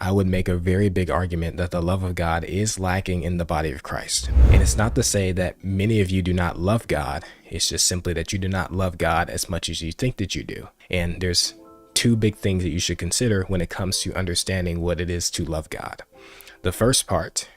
I would make a very big argument that the love of God is lacking in the body of Christ. And it's not to say that many of you do not love God. It's just simply that you do not love God as much as you think that you do. And there's two big things that you should consider when it comes to understanding what it is to love God. The first part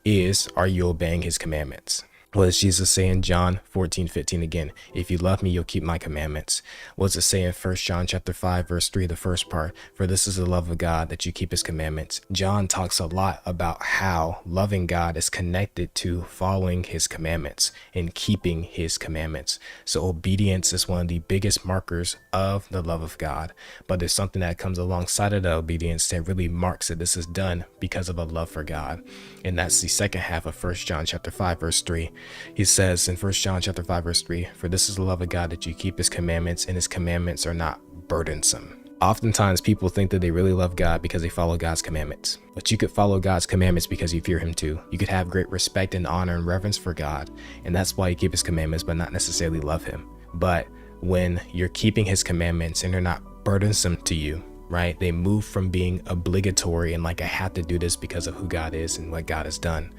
is, are you obeying his commandments? What does Jesus say in John 14:15 again? If you love me, you'll keep my commandments. What does it say in 1 John chapter 5, verse 3, the first part? For this is the love of God, that you keep his commandments. John talks a lot about how loving God is connected to following his commandments and keeping his commandments. So obedience is one of the biggest markers of the love of God. But there's something that comes alongside of the obedience that really marks that this is done because of a love for God. And that's the second half of 1 John chapter 5, verse 3. He says in 1 John chapter 5, verse 3, for this is the love of God, that you keep his commandments, and his commandments are not burdensome. Oftentimes people think that they really love God because they follow God's commandments, but you could follow God's commandments because you fear him too. You could have great respect and honor and reverence for God, and that's why you keep his commandments, but not necessarily love him. But when you're keeping his commandments and they're not burdensome to you, right? They move from being obligatory and like, I have to do this because of who God is and what God has done,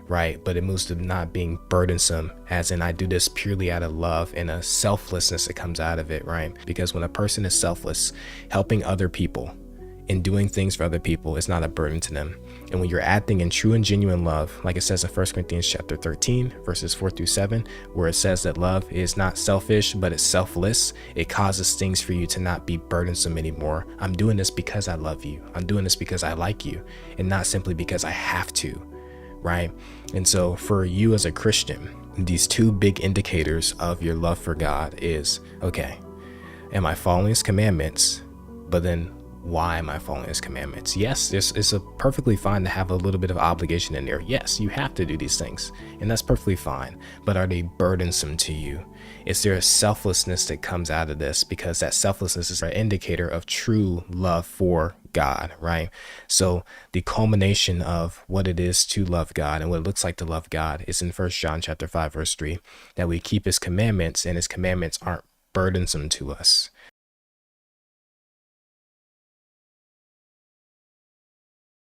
right? But it moves to not being burdensome, as in I do this purely out of love and a selflessness that comes out of it, right? Because when a person is selfless, helping other people and doing things for other people is not a burden to them. And when you're acting in true and genuine love, like it says in 1 Corinthians chapter 13, verses 4-7, where it says that love is not selfish, but it's selfless, it causes things for you to not be burdensome anymore. I'm doing this because I love you. I'm doing this because I like you, and not simply because I have to, right? And so for you as a Christian, these two big indicators of your love for God is, okay, am I following his commandments? But then why am I following his commandments? Yes, it's perfectly fine to have a little bit of obligation in there. Yes, you have to do these things, and that's perfectly fine. But are they burdensome to you? Is there a selflessness that comes out of this? Because that selflessness is an indicator of true love for God, right? So the culmination of what it is to love God and what it looks like to love God is in 1 John chapter 5, verse 3, that we keep his commandments, and his commandments aren't burdensome to us.